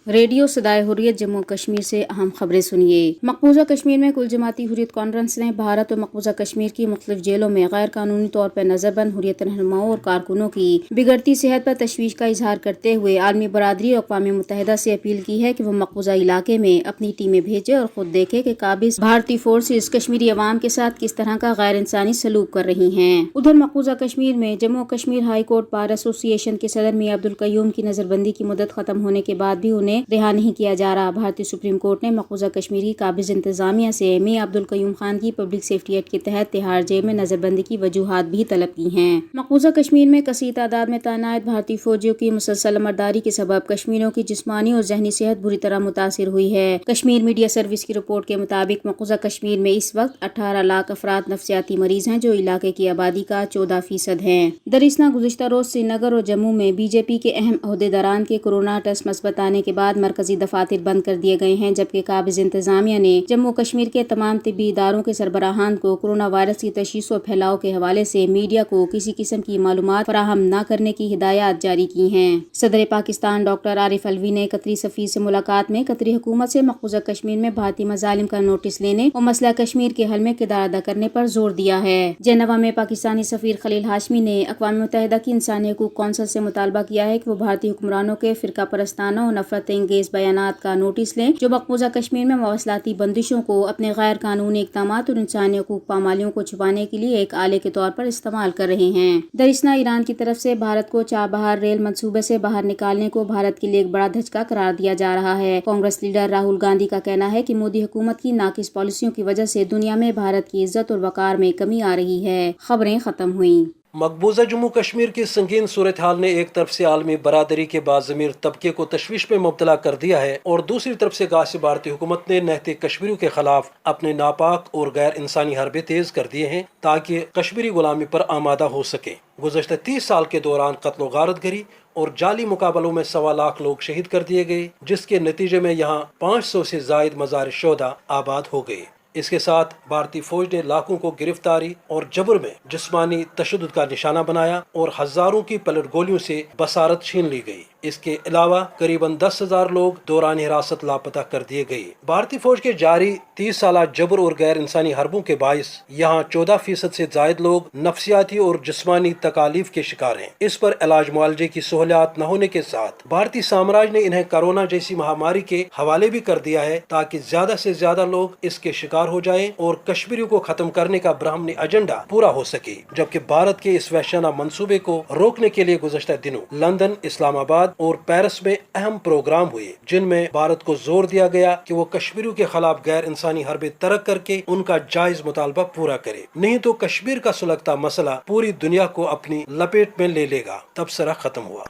Radio صدائے حریت جموں کشمیر سے اہم خبریں سنیے۔ مقبوضہ کشمیر میں کل جماعتی حریت کانفرنس نے بھارت اور مقبوضہ کشمیر کی مختلف جیلوں میں غیر قانونی طور پر نظر بند حریت رہنماؤں اور کارکنوں کی بگڑتی صحت پر تشویش کا اظہار کرتے ہوئے عالمی برادری اور اقوام متحدہ سے اپیل کی ہے کہ وہ مقبوضہ علاقے میں اپنی ٹیمیں بھیجے اور خود دیکھے کہ قابض بھارتی فورسز کشمیری عوام کے ساتھ کس طرح کا غیر انسانی سلوک کر رہی ہیں۔ ادھر مقبوضہ کشمیر میں Jammu Kashmir high court bar ایسوسی ایشن کے صدر میاں عبدالقیوم کی نظر بندی کی مدت ختم ہونے کے بعد بھی انہیں رہا نہیں کیا جا رہا۔ بھارتی سپریم کورٹ نے مقبوضہ کشمیر کی قابض انتظامیہ سے میاں عبدالقیوم خان کی پبلک سیفٹی ایکٹ کے تحت تہاڑ جیل میں نظر بندی کی وجوہات بھی طلب کی ہیں۔ مقبوضہ کشمیر میں کثیر تعداد میں تعینات بھارتی فوجیوں کی مسلسل عمرداری کے سبب کشمیریوں کی جسمانی اور ذہنی صحت بری طرح متاثر ہوئی ہے۔ کشمیر میڈیا سروس کی رپورٹ کے مطابق مقبوضہ کشمیر میں اس وقت 18 لاکھ افراد نفسیاتی مریض ہیں، جو علاقے کی آبادی کا 14% ہیں۔ دراصل گزشتہ روز سری نگر اور جموں میں بی جے پی کے اہم عہدیداران کے کورونا ٹیسٹ مثبت آنے کے بعد مرکزی دفاتر بند کر دیے گئے ہیں، جبکہ قابض انتظامیہ نے جموں کشمیر کے تمام طبی اداروں کے سربراہان کو کورونا وائرس کی تشخیص و پھیلاؤ کے حوالے سے میڈیا کو کسی قسم کی معلومات فراہم نہ کرنے کی ہدایات جاری کی ہیں۔ صدر پاکستان ڈاکٹر عارف علوی نے قطری سفیر سے ملاقات میں قطری حکومت سے مقبوضہ کشمیر میں بھارتی مظالم کا نوٹس لینے اور مسئلہ کشمیر کے حل میں کردار ادا کرنے پر زور دیا ہے۔ جنیوا میں پاکستانی سفیر خلیل ہاشمی نے اقوام متحدہ کی انسانی حقوق کونسل سے مطالبہ کیا ہے کہ وہ بھارتی حکمرانوں کے فرقہ پرستانہ اور نفرت انگیز بیانات کا نوٹس لیں، جو مقبوضہ کشمیر میں مواصلاتی بندشوں کو اپنے غیر قانونی اقدامات اور انسانی حقوق پامالیوں کو چھپانے کے لیے ایک آلے کے طور پر استعمال کر رہے ہیں۔ دراصل ایران کی طرف سے بھارت کو چابہار ریل منصوبے سے باہر نکالنے کو بھارت کے لیے ایک بڑا دھچکا قرار دیا جا رہا ہے۔ کانگریس لیڈر راہل گاندھی کا کہنا ہے کہ مودی حکومت کی ناقص پالیسیوں کی وجہ سے دنیا میں بھارت کی عزت اور وقار میں کمی آ رہی ہے۔ خبریں ختم ہوئیں۔ مقبوضہ جموں کشمیر کی سنگین صورتحال نے ایک طرف سے عالمی برادری کے باضمیر طبقے کو تشویش میں مبتلا کر دیا ہے اور دوسری طرف سے غاصب بھارتی حکومت نے نہتے کشمیریوں کے خلاف اپنے ناپاک اور غیر انسانی حربے تیز کر دیے ہیں تاکہ کشمیری غلامی پر آمادہ ہو سکے۔ گزشتہ 30 سال کے دوران قتل و غارت گری اور جعلی مقابلوں میں 1.25 لاکھ لوگ شہید کر دیے گئے، جس کے نتیجے میں یہاں 500 سے زائد مزار شہداء آباد ہو گئے۔ اس کے ساتھ بھارتی فوج نے لاکھوں کو گرفتاری اور جبر میں جسمانی تشدد کا نشانہ بنایا اور ہزاروں کی پلٹ گولیوں سے بصارت چھین لی گئی۔ اس کے علاوہ قریباً 10,000 لوگ دوران حراست لاپتہ کر دیے گئے۔ بھارتی فوج کے جاری 30 سالہ جبر اور غیر انسانی حربوں کے باعث یہاں 14% سے زائد لوگ نفسیاتی اور جسمانی تکالیف کے شکار ہیں۔ اس پر علاج معالجے کی سہولیات نہ ہونے کے ساتھ بھارتی سامراج نے انہیں کورونا جیسی مہاماری کے حوالے بھی کر دیا ہے تاکہ زیادہ سے زیادہ لوگ اس کے شکار ہو جائیں اور کشمیریوں کو ختم کرنے کا برہمنی ایجنڈا پورا ہو سکے۔ جبکہ بھارت کے اس وحشیانہ منصوبے کو روکنے کے لیے گزشتہ دنوں لندن، اسلام آباد اور پیرس میں اہم پروگرام ہوئے، جن میں بھارت کو زور دیا گیا کہ وہ کشمیریوں کے خلاف غیر انسانی حربے ترک کر کے ان کا جائز مطالبہ پورا کرے، نہیں تو کشمیر کا سلگتا مسئلہ پوری دنیا کو اپنی لپیٹ میں لے لے گا۔ تبصرہ ختم ہوا۔